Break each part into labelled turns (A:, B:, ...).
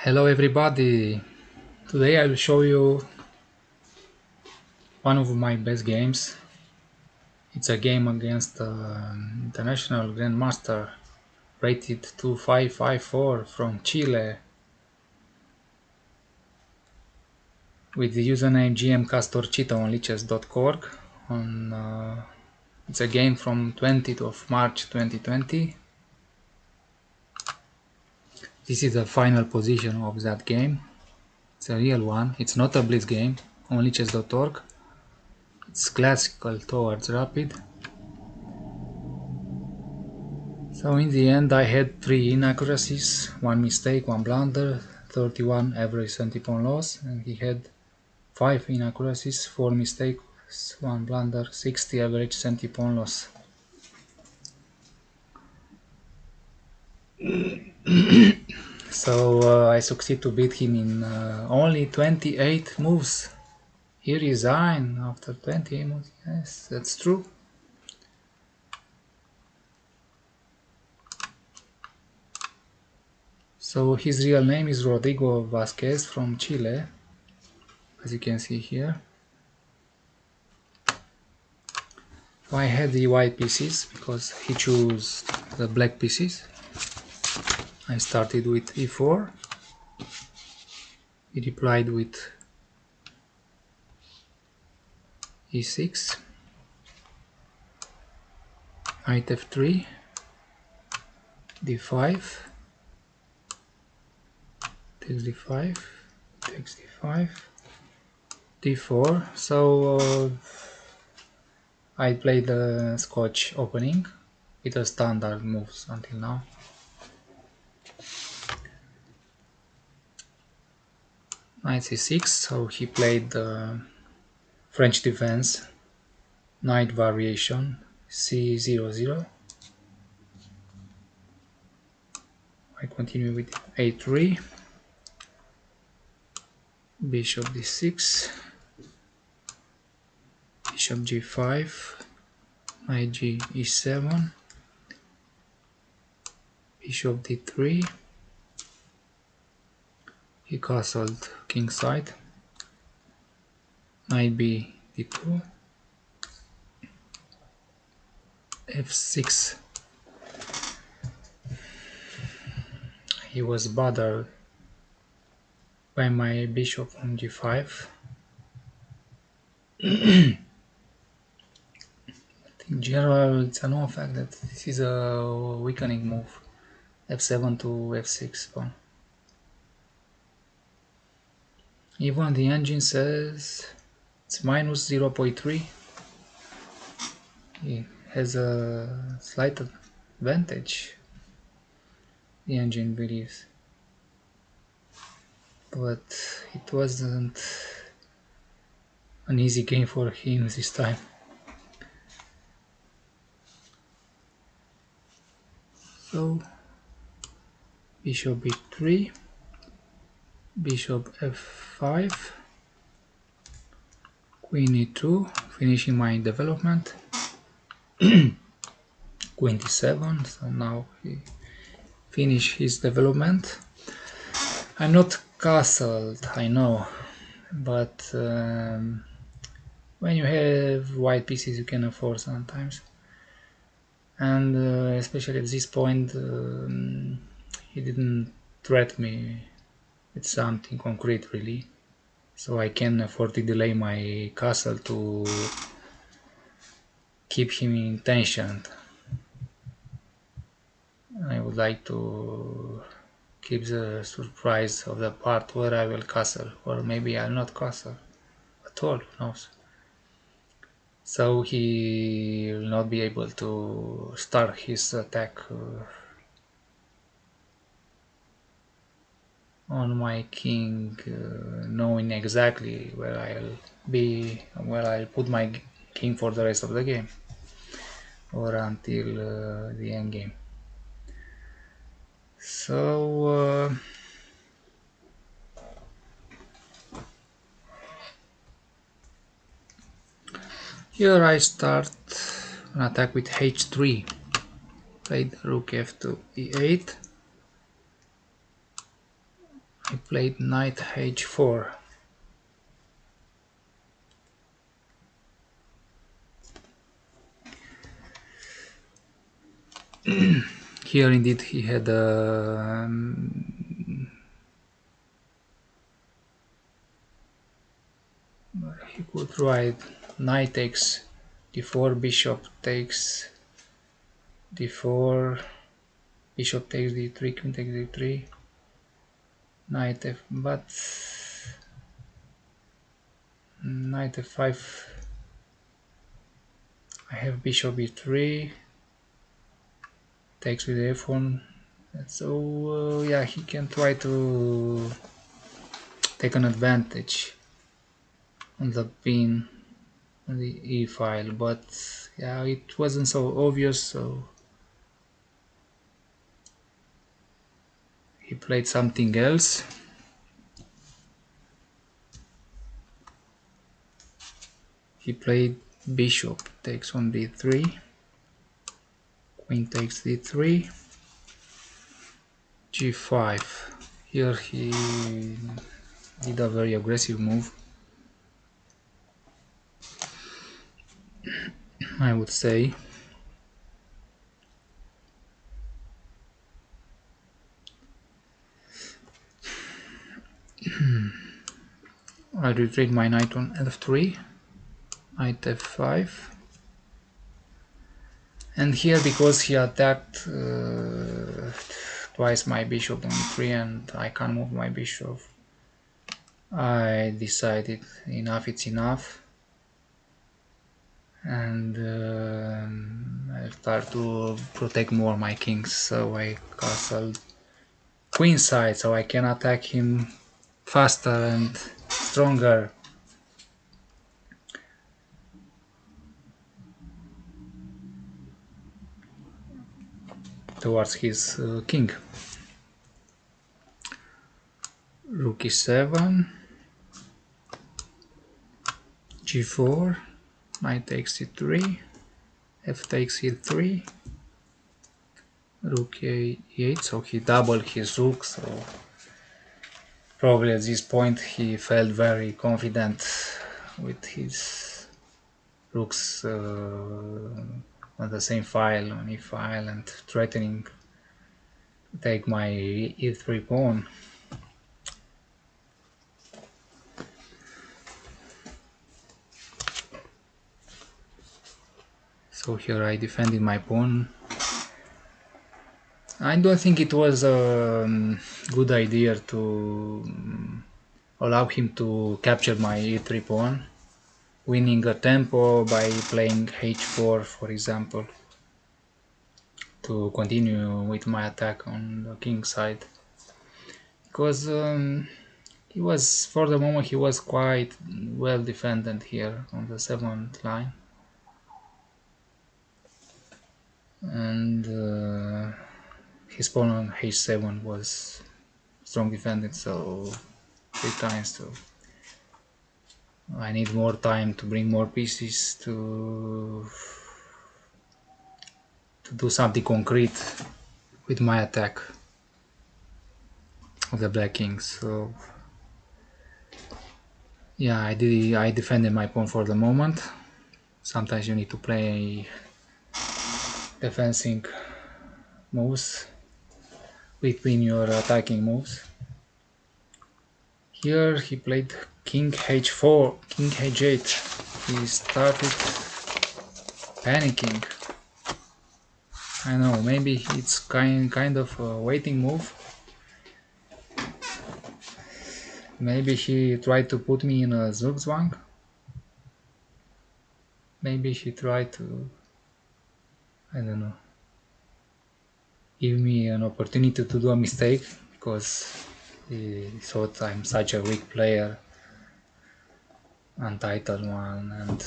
A: Hello everybody! Today I will show you one of my best games. It's a game against international grandmaster rated 2554 from Chile with the username Kastorcito on lichess.org. It's a game from 20th of March 2020. This is the final position of that game. It's a real one. It's not a blitz game on lichess.org. It's classical towards rapid. So in the end I had 3 inaccuracies, 1 mistake, 1 blunder, 31 average 70 pawn loss, and he had 5 inaccuracies, 4 mistakes, 1 blunder, 60 average 70 pawn loss. So I succeed to beat him in only 28 moves. He resigned after 28 moves. Yes, that's true. So his real name is Rodrigo Vasquez from Chile, as you can see here. I had the white pieces because he chose the black pieces. I started with e4. He replied with e6, knight f3, d5, takes d5, takes d5, d4. So I played the Scotch opening with the standard moves until now. Knight c6, so he played the French defense, knight variation, c00. I continue with a3, bishop d6, bishop g5, knight g e7, bishop d3, he castled king side, knight b d2, f6. He was bothered by my bishop on g5. In general, it's a known fact that this is a weakening move, f7 to f6 pawn. Even the engine says it's minus 0.3. He has a slight advantage, the engine believes, but it wasn't an easy game for him this time. So bishop b3, bishop f5, queen e2, finishing my development. Queen d7, so now he finished his development. I'm not castled, I know, but when you have white pieces you can afford sometimes, and especially at this point he didn't threat me with something concrete really, so I can afford to delay my castle to keep him in tension. I would like to keep the surprise of the part where I will castle, or maybe I'll not castle at all, who knows. So he will not be able to start his attack on my king, knowing exactly where I'll be, where I'll put my king for the rest of the game, or until the end game. So here I start an attack with h3, played rook f to e8, I played knight h4. Here indeed he had he could write knight takes d4, bishop takes d4, bishop takes d3, queen takes d3, knight f, but knight f5. I have bishop e3, takes with f1. So yeah, he can try to take an advantage on the pin on the e file, but yeah, it wasn't so obvious, so he played something else. He played bishop takes on d3, queen takes d3, g5. Here he did a very aggressive move, I would say. I retreat my knight on f3, knight f5, and here because he attacked twice my bishop on e3 and I can't move my bishop, I decided enough it's enough, and I start to protect more my kings, so I castled queen side so I can attack him faster and stronger. Towards his king. Rook e7, g4, knight takes e3, f takes e3, rook e8, so he doubled his rook, so probably at this point he felt very confident with his rooks on the same file, on e file, and threatening to take my e3 pawn. So here I defended my pawn. I don't think it was a good idea to allow him to capture my e3 pawn, winning a tempo by playing h4, for example, to continue with my attack on the king side. Because he was, for the moment, he was quite well defended here on the 7th line. And his pawn on h7 was strong defended, so 3 times, so I need more time to bring more pieces to do something concrete with my attack of the black king. So yeah, I defended my pawn for the moment. Sometimes you need to play defending moves between your attacking moves. Here he played king h4, king h8. He started panicking. I know, maybe it's kind of a waiting move. Maybe he tried to put me in a zugzwang. Maybe he tried to, I don't know, give me an opportunity to do a mistake, because he thought I'm such a weak player, untitled one, and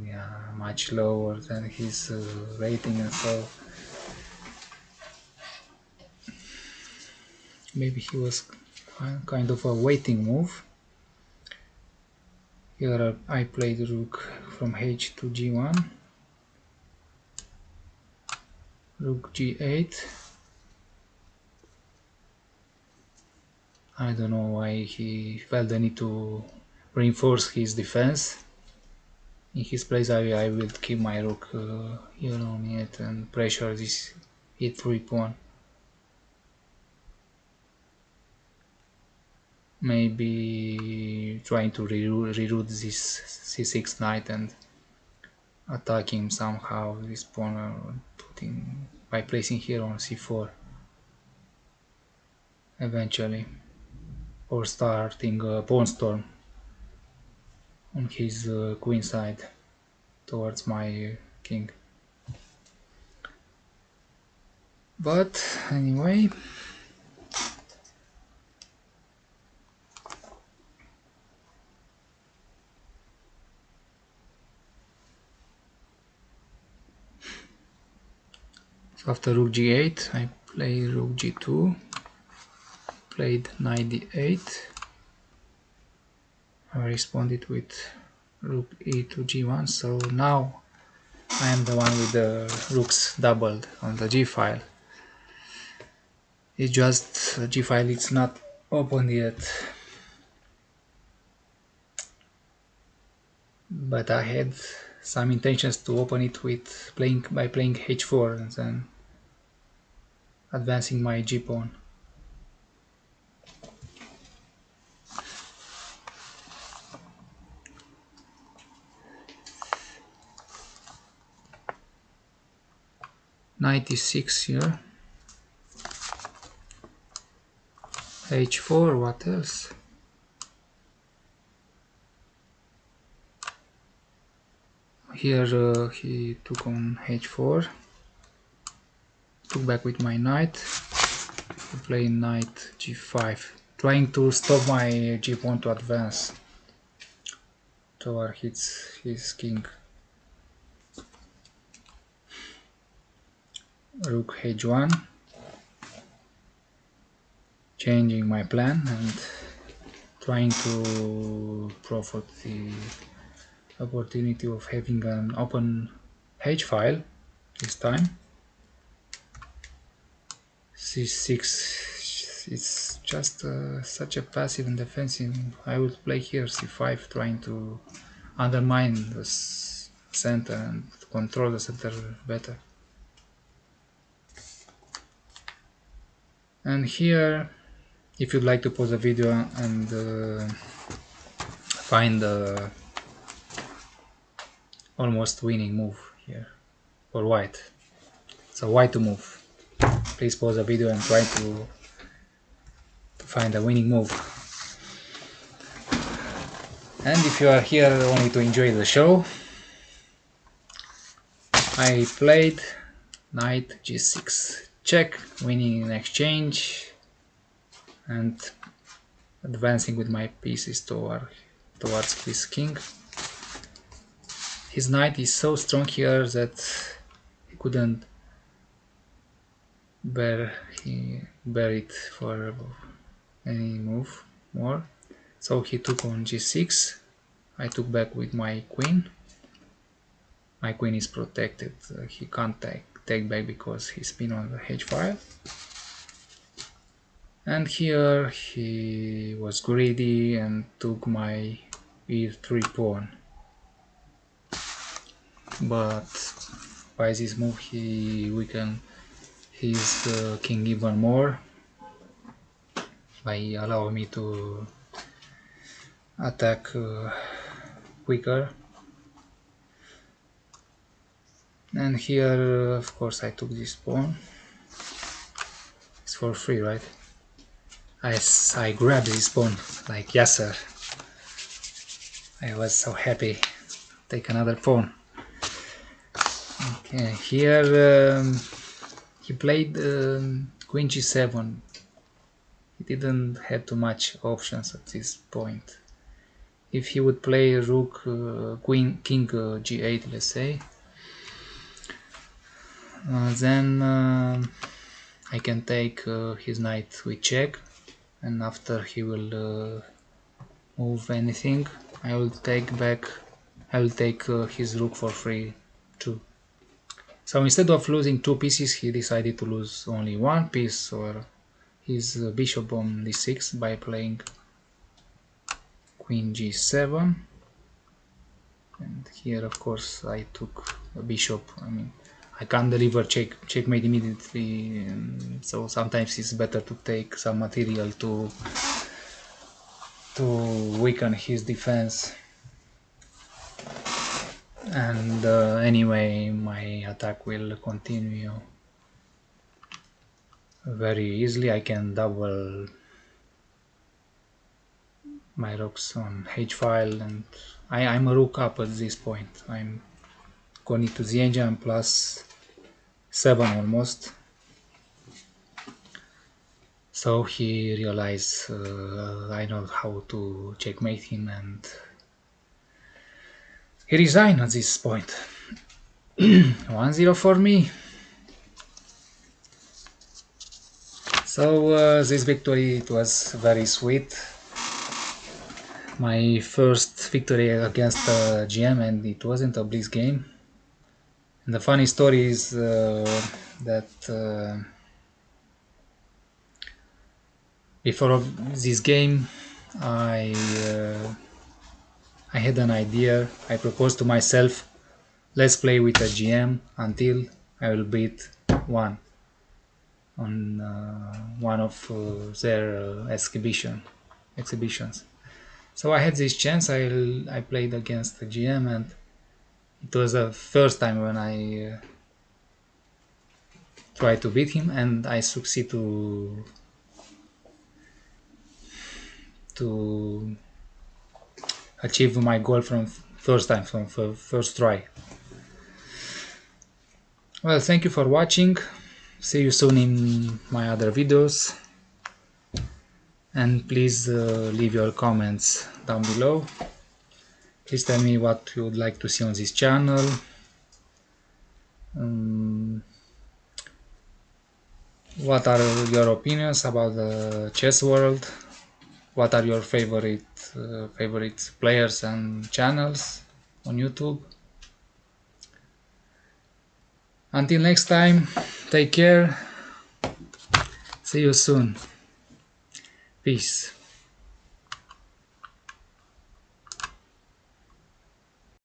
A: yeah, much lower than his rating, and so maybe he was kind of a waiting move. Here I played rook from h to g1, rook g8, I don't know why he felt the need to reinforce his defense. In his place, I will keep my rook here on it and pressure this e3 pawn. Maybe trying to reroute this c6 knight and attacking somehow this pawn, putting by placing here on c4 eventually, or starting a pawn storm on his queen side towards my king. But anyway, so after rook g8 I play rook g2, played knight d8, I responded with rook e to g1, so now I am the one with the rooks doubled on the g file. It's just g file, it's not open yet, but I had some intentions to open it with playing h4 and then advancing my g pawn. Knight e6 here, h4, what else? Here he took on h4, took back with my knight, play knight g5, trying to stop my g pawn to advance toward his king. Rook h1, changing my plan and trying to profit the opportunity of having an open h file this time. c6, it's just such a passive and defensive. I would play here c5, trying to undermine the center and control the center better. And here, if you'd like to pause the video and find the almost winning move here for white, so white to move, please pause the video and try to find a winning move. And if you are here only to enjoy the show, I played knight g6 check, winning in exchange and advancing with my pieces towards his king. His knight is so strong here that he couldn't bear it for any move more, so he took on g6. I took back with my queen. My queen is protected, he can't take back because he's been on the h file. And here he was greedy and took my e3 pawn, but by this move he weakened his king even more by allowing me to attack quicker. And here of course I took this pawn, it's for free, right? I grabbed this pawn like yes sir, I was so happy. Take another pawn. Okay, here he played queen g7. He didn't have too much options at this point. If he would play rook king g8, let's say, then I can take his knight with check, and after he will move anything, I will take his rook for free too. So instead of losing two pieces, he decided to lose only one piece, or his bishop on d6 by playing queen g7, and here of course I took a bishop. I mean, I can't deliver checkmate immediately, so sometimes it's better to take some material to weaken his defense. And anyway, my attack will continue very easily. I can double my rooks on h-file, and I'm a rook up at this point. I'm going to the engine plus 7 almost. So he realized I know how to checkmate him, and he resigned at this point. 1-0 for me. So this victory, it was very sweet. My first victory against GM, and it wasn't a blitz game. And the funny story is that before this game, I had an idea. I proposed to myself, let's play with a GM until I will beat one on one of their exhibitions. So I had this chance. I played against the GM, and it was the first time when I tried to beat him, and I succeed to achieve my goal from first try. Well, thank you for watching. See you soon in my other videos, and please leave your comments down below. Please tell me what you would like to see on this channel. What are your opinions about the chess world? What are your favorite players and channels on YouTube? Until next time, take care. See you soon. Peace.